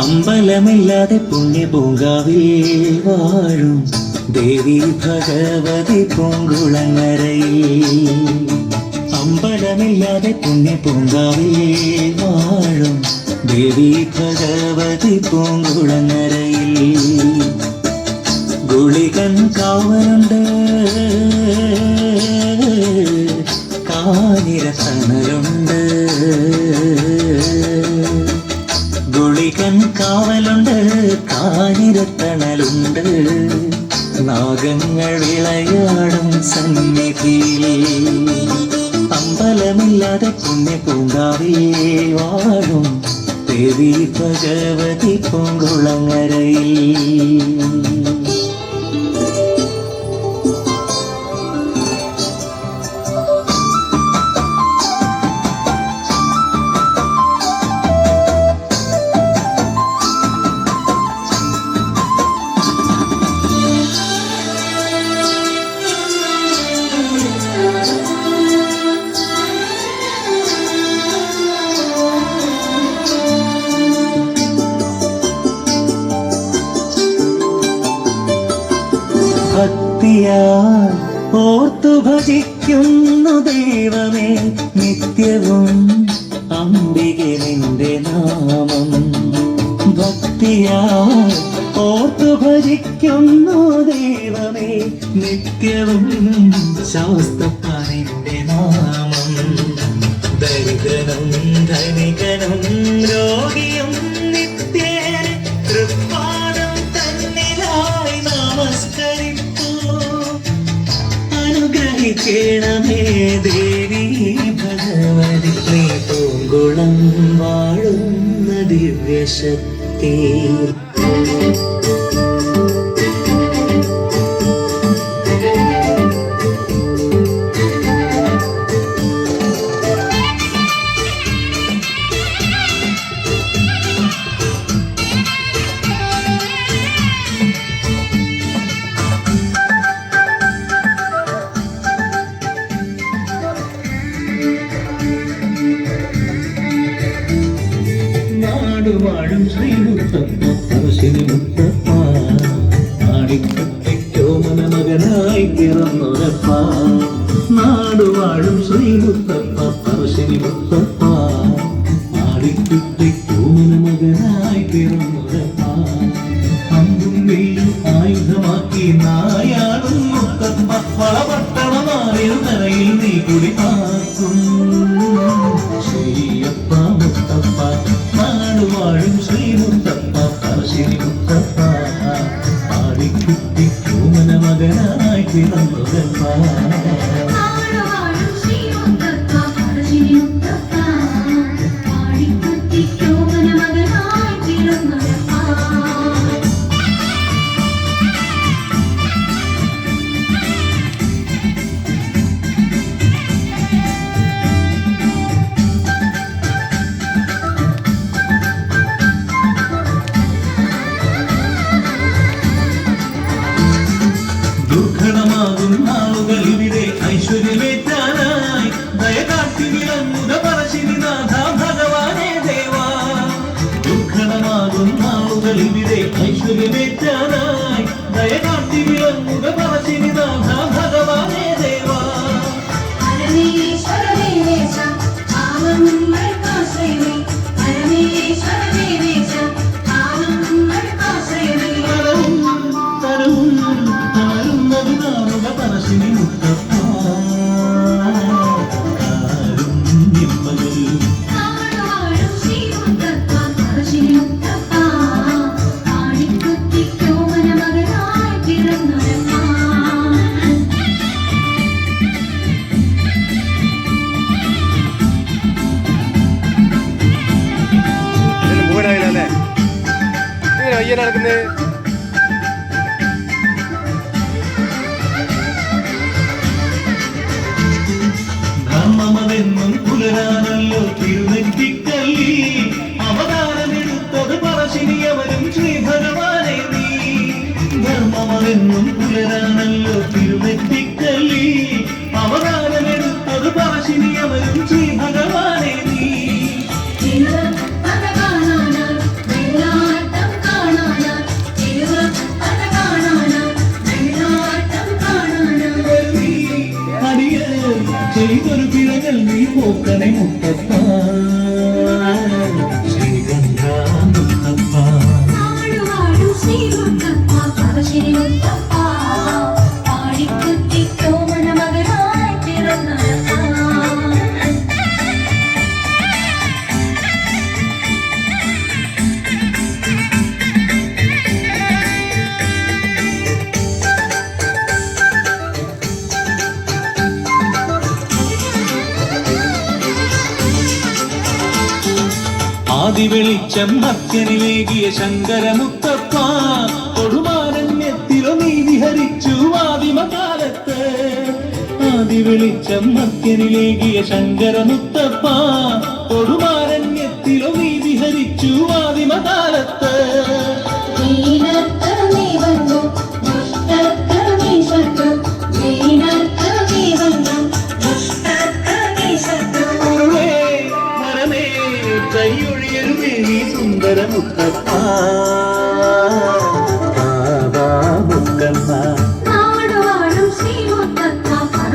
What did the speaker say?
അമ്പലമില്ലാതെ പുണ്യപൂങ്കാവിൽ വാഴും ദേവി ഭഗവതി പൂങ്കുളങ്ങരയിൽ. അമ്പലമില്ലാതെ പുണ്യപൂങ്കാവിൽ വാഴും ദേവി ഭഗവതി പൂങ്കുളങ്ങരയിൽ. ഗുളികൻ കാവലുണ്ട്, കാഞ്ഞിരത്തണലുണ്ട്. ഗുളികൻ കാവലുണ്ട്, കാഞ്ഞിരത്തണലുണ്ട്. നാഗങ്ങൾ വിളയാടും സന്നിധിയിൽ. അമ്പലമില്ലാതെ പുണ്യപൂങ്കാവിൽ വാഴും ദേവി ഭഗവതി പൂങ്കുളങ്ങരയിൽ. ഭക്തിയാൽ ഓർത്തു ഭജിക്കുന്നു ദൈവമേ നിത്യവും അംബികെ നിന്റെ നാമം. ഭക്തിയാൽ ഓർത്തു ഭജിക്കുന്നു ദൈവമേ നിത്യവും ശാസ്ത്രപ്പാനിന്റെ നാമം. ദരിദ്രനും ധനികനും രോഗിയും നിത്യേന തൃപ്പാദം തന്നിലായി നമസ്കരിപ്പൂ. അനുഗ്രഹിക്കണമേ ദേവി ഭഗവതി നീ പൂങ്കുളം വാഴുന്ന ദിവ്യശക്തി. വാഴും ശ്രീമുത്തപ്പ പറശ്ശിനി മുത്തപ്പ ആടിക്കത്തിക്കോ മനമകനായി പിറന്നൊരപ്പ. നാടുവാഴും ശ്രീമുത്തപ്പ പറശ്ശിനി മുത്തപ്പ ആടിക്കത്തിക്കോ മനമകനായി പിറന്നൊരപ്പ. അമ്പും വില്ലും ആയുധമാക്കി നായാടും മുത്തപ്പ വളപട്ടണമാറിയ തലയിൽ നീ കുടി പാർക്കും ശ്രീയപ്പ മുത്തപ്പ. നാടുവാഴും ശ്രീമുത്തപ്പ പറശ്ശിനി മുത്തപ്പ ആടിക്കുട്ടിക്കോ മനമകനായി പിറന്നൊരപ്പ. ദുർഘടമാകും നാളുകൾ ഇവിടെ ഐശ്വര്യമേറ്റാനായി ദയകാട്ടി വിളങ്ങുക പറശ്ശിനിനാഥ ഭഗവാനേ ദേവാ. ദുർഘടമാകും നാളുകൾ ഇവിടെ ഐശ്വര്യമേറ്റാനായി ദയകാട്ടി വിളങ്ങുക പറശ്ശിനിനാഥ ഭഗവാനേ ദേവാ. പറശ്ശിനി മുത്തപ്പ നടക്കുന്നത്. ധർമ്മമെന്നും പുലരാനല്ലോ തിരുനെറ്റിക്കല്ലി അവതാരമെടുത്തത് പറശ്ശിനിയവനും ശ്രീ ഭഗവാനെ നീ. ധർമ്മമെന്നും പുലരാനല്ലോ തിരുനെറ്റിക്കല്ലി അവതാരമെടുത്തത് പറശ്ശിനിയവനും ശ്രീ ഭഗവാനെ നീ. ആദിവെളിച്ചം മർത്യനിലേകിയ ശങ്കരമുത്തപ്പ തൊടുമാരണ്യത്തിലോ നീ വിഹരിച്ചു ആദിമകാലത്ത് ആദിവെളിച്ചം മർത്യനിലേകിയ ശങ്കരമുത്തപ്പ തൊടുമാരണ്യത്തിലോ നീ വിഹരിച്ചു ആദിമകാലത്ത് കൈയൊഴിയരുമേ നീ സുന്ദരമുത്തപ്പ